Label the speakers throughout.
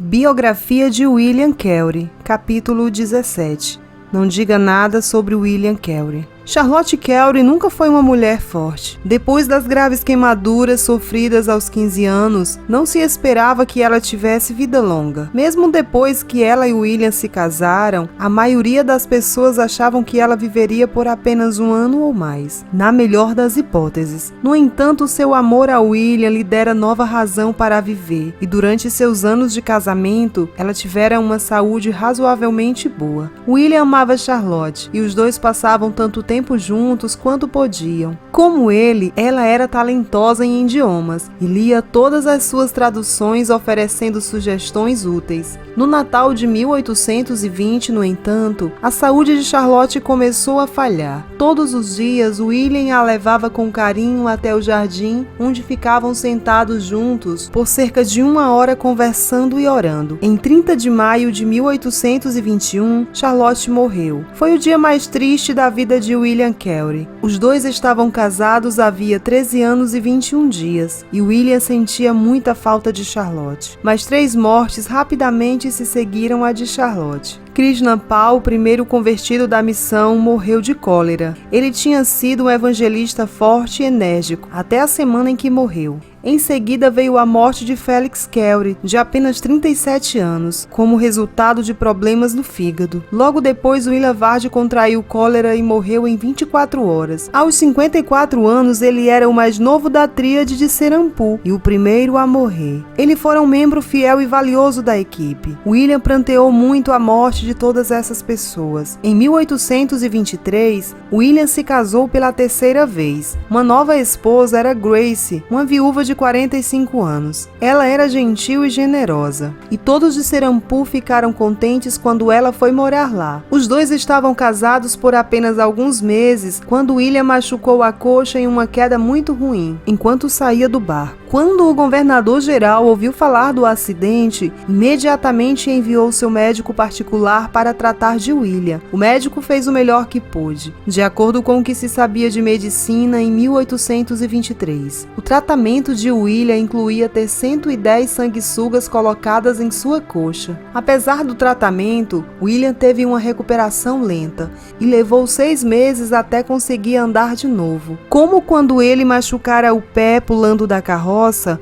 Speaker 1: Biografia de William Carey, capítulo 17. Não diga nada sobre William Carey. Charlotte Carey nunca foi uma mulher forte. Depois das graves queimaduras sofridas aos 15 anos, não se esperava que ela tivesse vida longa. Mesmo depois que ela e William se casaram, a maioria das pessoas achavam que ela viveria por apenas um ano ou mais, na melhor das hipóteses. No entanto, seu amor a William lhe dera nova razão para viver, e durante seus anos de casamento, ela tivera uma saúde razoavelmente boa. William amava Charlotte, e os dois passavam tanto tempo juntos quanto podiam. Como ele, ela era talentosa em idiomas e lia todas as suas traduções, oferecendo sugestões úteis. No Natal de 1820, no entanto, a saúde de Charlotte começou a falhar. Todos os dias, William a levava com carinho até o jardim, onde ficavam sentados juntos por cerca de 1 hora conversando e orando. Em 30 de maio de 1821, Charlotte morreu. Foi o dia mais triste da vida de William Carey. Os dois estavam casados havia 13 anos e 21 dias, e William sentia muita falta de Charlotte. Mas 3 mortes rapidamente se seguiram à de Charlotte. Krishnapal, o primeiro convertido da missão, morreu de cólera. Ele tinha sido um evangelista forte e enérgico, até a semana em que morreu. Em seguida veio a morte de Felix Carey, de apenas 37 anos, como resultado de problemas no fígado. Logo depois, William Vardy contraiu cólera e morreu em 24 horas. Aos 54 anos, ele era o mais novo da tríade de Serampore e o primeiro a morrer. Ele fora um membro fiel e valioso da equipe. William pranteou muito a morte de todas essas pessoas. Em 1823, William se casou pela 3ª vez. Uma nova esposa era Grace, uma viúva de 45 anos. Ela era gentil e generosa, e todos de Serampore ficaram contentes quando ela foi morar lá. Os dois estavam casados por apenas alguns meses quando William machucou a coxa em uma queda muito ruim, enquanto saía do barco. Quando o governador-geral ouviu falar do acidente, imediatamente enviou seu médico particular para tratar de William. O médico fez o melhor que pôde, de acordo com o que se sabia de medicina em 1823. O tratamento de William incluía ter 110 sanguessugas colocadas em sua coxa. Apesar do tratamento, William teve uma recuperação lenta e levou 6 meses até conseguir andar de novo. Como quando ele machucara o pé pulando da carroça,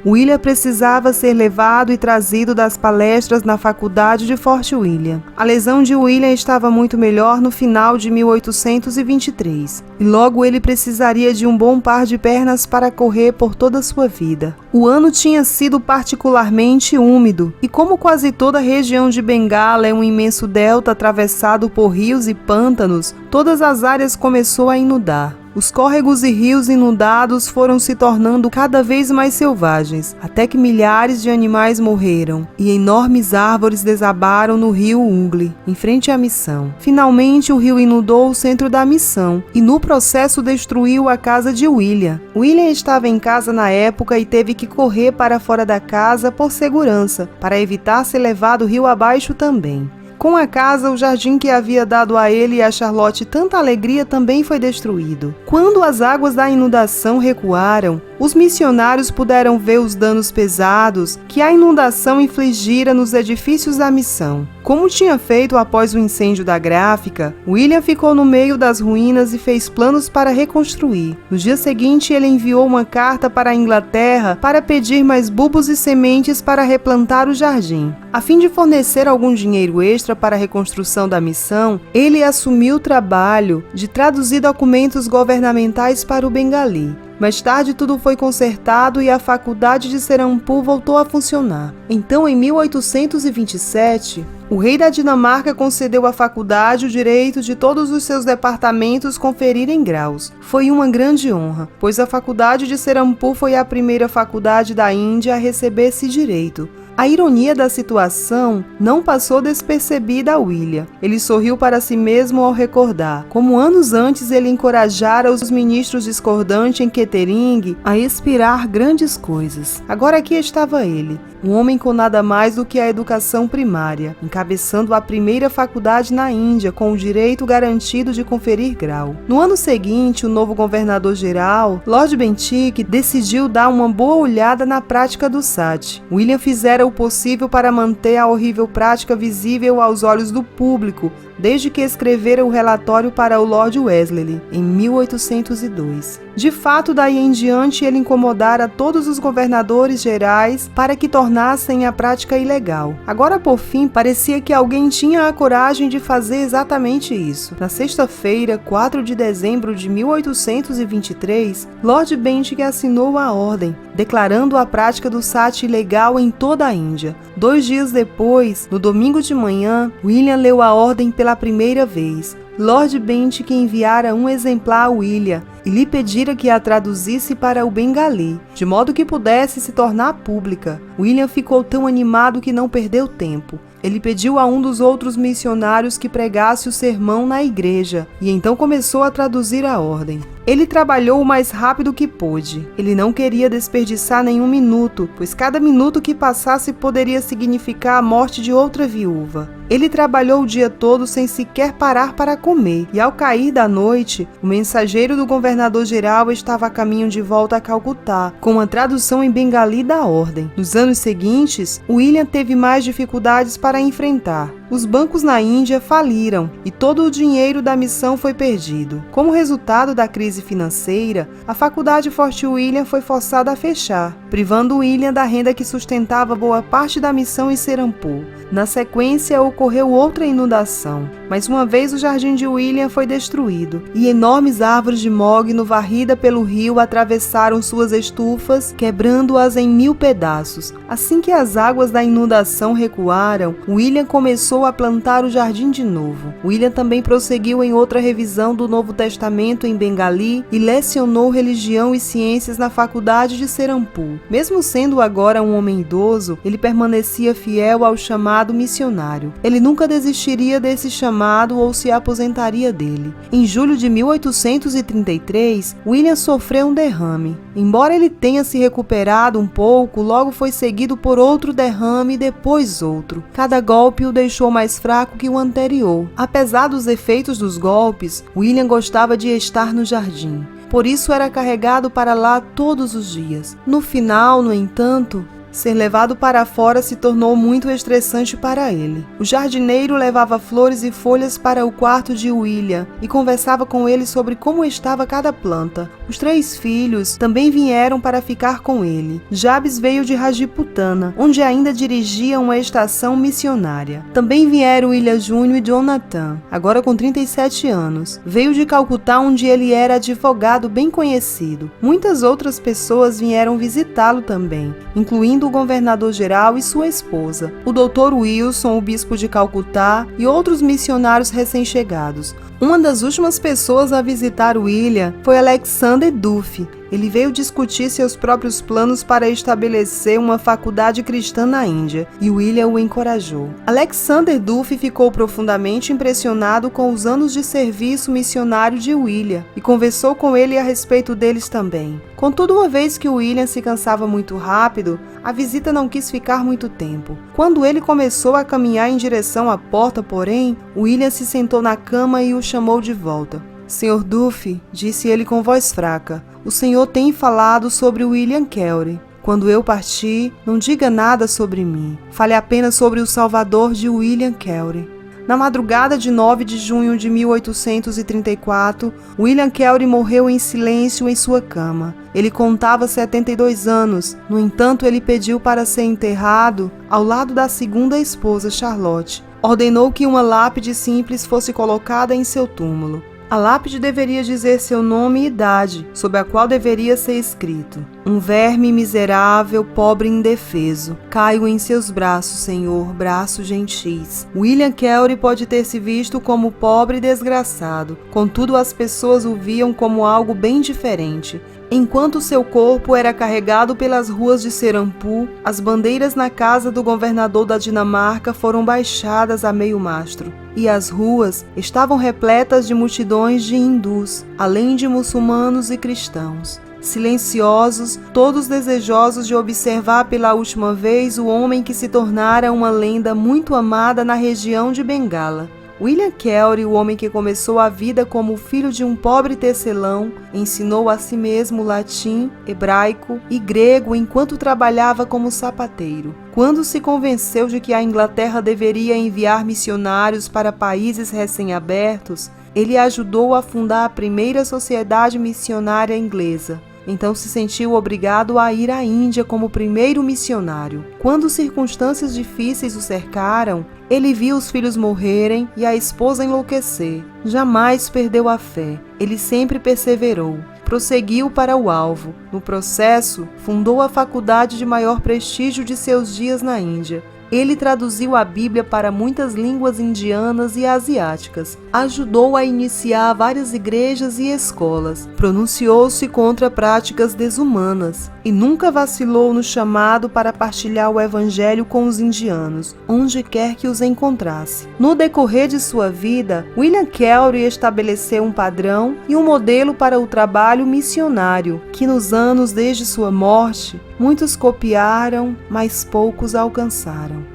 Speaker 1: William precisava ser levado e trazido das palestras na faculdade de Fort William. A lesão de William estava muito melhor no final de 1823, e logo ele precisaria de um bom par de pernas para correr por toda a sua vida. O ano tinha sido particularmente úmido, e como quase toda a região de Bengala é um imenso delta atravessado por rios e pântanos, todas as áreas começou a inundar. Os córregos e rios inundados foram se tornando cada vez mais selvagens, até que milhares de animais morreram, e enormes árvores desabaram no rio Ungle, em frente à missão. Finalmente, o rio inundou o centro da missão, e no processo destruiu a casa de William. William estava em casa na época e teve que correr para fora da casa por segurança, para evitar ser levado rio abaixo também. Com a casa, o jardim que havia dado a ele e a Charlotte tanta alegria também foi destruído. Quando as águas da inundação recuaram, os missionários puderam ver os danos pesados que a inundação infligira nos edifícios da missão. Como tinha feito após o incêndio da gráfica, William ficou no meio das ruínas e fez planos para reconstruir. No dia seguinte, ele enviou uma carta para a Inglaterra para pedir mais bulbos e sementes para replantar o jardim. A fim de fornecer algum dinheiro extra para a reconstrução da missão, ele assumiu o trabalho de traduzir documentos governamentais para o bengali. Mais tarde, tudo foi consertado e a faculdade de Serampore voltou a funcionar. Então, em 1827, o rei da Dinamarca concedeu à faculdade o direito de todos os seus departamentos conferirem graus. Foi uma grande honra, pois a faculdade de Serampore foi a primeira faculdade da Índia a receber esse direito. A ironia da situação não passou despercebida a William. Ele sorriu para si mesmo ao recordar como anos antes ele encorajara os ministros discordantes em Kettering a inspirar grandes coisas. Agora aqui estava ele, um homem com nada mais do que a educação primária, encabeçando a primeira faculdade na Índia com o direito garantido de conferir grau. No ano seguinte, o novo governador-geral, Lord Bentinck, decidiu dar uma boa olhada na prática do Sati. William fizera o possível para manter a horrível prática visível aos olhos do público, desde que escrevera o relatório para o Lord Wellesley, em 1802. De fato, daí em diante, ele incomodara todos os governadores gerais para que tornassem a prática ilegal. Agora, por fim, parecia que alguém tinha a coragem de fazer exatamente isso. Na sexta-feira, 4 de dezembro de 1823, Lord Bentinck assinou a ordem, declarando a prática do Sati ilegal em toda a Índia. 2 dias depois, no domingo de manhã, William leu a ordem pela primeira vez. Lord Bentinck enviara um exemplar a William e lhe pedira que a traduzisse para o bengali, de modo que pudesse se tornar pública. William ficou tão animado que não perdeu tempo. Ele pediu a um dos outros missionários que pregasse o sermão na igreja, e então começou a traduzir a ordem. Ele trabalhou o mais rápido que pôde. Ele não queria desperdiçar nenhum minuto, pois cada minuto que passasse poderia significar a morte de outra viúva. Ele trabalhou o dia todo sem sequer parar para comer, e ao cair da noite, o mensageiro do governador-geral estava a caminho de volta a Calcutá, com a tradução em bengali da ordem. Nos anos seguintes, William teve mais dificuldades para enfrentar. Os bancos na Índia faliram e todo o dinheiro da missão foi perdido. Como resultado da crise financeira, a faculdade Fort William foi forçada a fechar, privando William da renda que sustentava boa parte da missão em Serampore. Na sequência, ocorreu outra inundação. Mais uma vez, o jardim de William foi destruído e enormes árvores de mogno varrida pelo rio atravessaram suas estufas, quebrando-as em 1000 pedaços. Assim que as águas da inundação recuaram, William começou a plantar o jardim de novo. William também prosseguiu em outra revisão do Novo Testamento em bengali e lecionou religião e ciências na faculdade de Serampore. Mesmo sendo agora um homem idoso, ele permanecia fiel ao chamado missionário. Ele nunca desistiria desse chamado ou se aposentaria dele. Em julho de 1833, William sofreu um derrame. Embora ele tenha se recuperado um pouco, logo foi seguido por outro derrame e depois outro. Cada golpe o deixou mais fraco que o anterior. Apesar dos efeitos dos golpes, William gostava de estar no jardim. Por isso era carregado para lá todos os dias. No final, no entanto, ser levado para fora se tornou muito estressante para ele. O jardineiro levava flores e folhas para o quarto de William e conversava com ele sobre como estava cada planta. Os 3 filhos também vieram para ficar com ele. Jabes veio de Rajputana, onde ainda dirigia uma estação missionária. Também vieram William Jr. e Jonathan, agora com 37 anos. Veio de Calcutá, onde ele era advogado bem conhecido. Muitas outras pessoas vieram visitá-lo também, incluindo o governador-geral e sua esposa, o Dr. Wilson, o bispo de Calcutá e outros missionários recém-chegados. Uma das últimas pessoas a visitar William foi Alexander Duffy. Ele veio discutir seus próprios planos para estabelecer uma faculdade cristã na Índia, e William o encorajou. Alexander Duffy ficou profundamente impressionado com os anos de serviço missionário de William e conversou com ele a respeito deles também. Contudo, uma vez que William se cansava muito rápido, a visita não quis ficar muito tempo. Quando ele começou a caminhar em direção à porta, porém, William se sentou na cama e o chamou de volta. Sr. Duffy, disse ele com voz fraca, o senhor tem falado sobre William Carey. Quando eu partir, não diga nada sobre mim. Fale apenas sobre o Salvador de William Carey. Na madrugada de 9 de junho de 1834, William Carey morreu em silêncio em sua cama. Ele contava 72 anos, no entanto ele pediu para ser enterrado ao lado da segunda esposa, Charlotte. Ordenou que uma lápide simples fosse colocada em seu túmulo. A lápide deveria dizer seu nome e idade, sob a qual deveria ser escrito: um verme miserável, pobre e indefeso. Caio em seus braços, Senhor, braços gentis. William Carey pode ter se visto como pobre e desgraçado, contudo as pessoas o viam como algo bem diferente. Enquanto seu corpo era carregado pelas ruas de Serampore, as bandeiras na casa do governador da Dinamarca foram baixadas a meio mastro, e as ruas estavam repletas de multidões de hindus, além de muçulmanos e cristãos. silenciosos, todos desejosos de observar pela última vez o homem que se tornara uma lenda muito amada na região de Bengala. William Carey, o homem que começou a vida como filho de um pobre tecelão, ensinou a si mesmo latim, hebraico e grego enquanto trabalhava como sapateiro. Quando se convenceu de que a Inglaterra deveria enviar missionários para países recém-abertos, ele ajudou a fundar a primeira sociedade missionária inglesa. Então se sentiu obrigado a ir à Índia como primeiro missionário. Quando circunstâncias difíceis o cercaram, ele viu os filhos morrerem e a esposa enlouquecer. Jamais perdeu a fé. Ele sempre perseverou. Prosseguiu para o alvo. No processo, fundou a faculdade de maior prestígio de seus dias na Índia. Ele traduziu a Bíblia para muitas línguas indianas e asiáticas, ajudou a iniciar várias igrejas e escolas, pronunciou-se contra práticas desumanas e nunca vacilou no chamado para partilhar o Evangelho com os indianos, onde quer que os encontrasse. No decorrer de sua vida, William Carey estabeleceu um padrão e um modelo para o trabalho missionário, que nos anos desde sua morte, muitos copiaram, mas poucos alcançaram.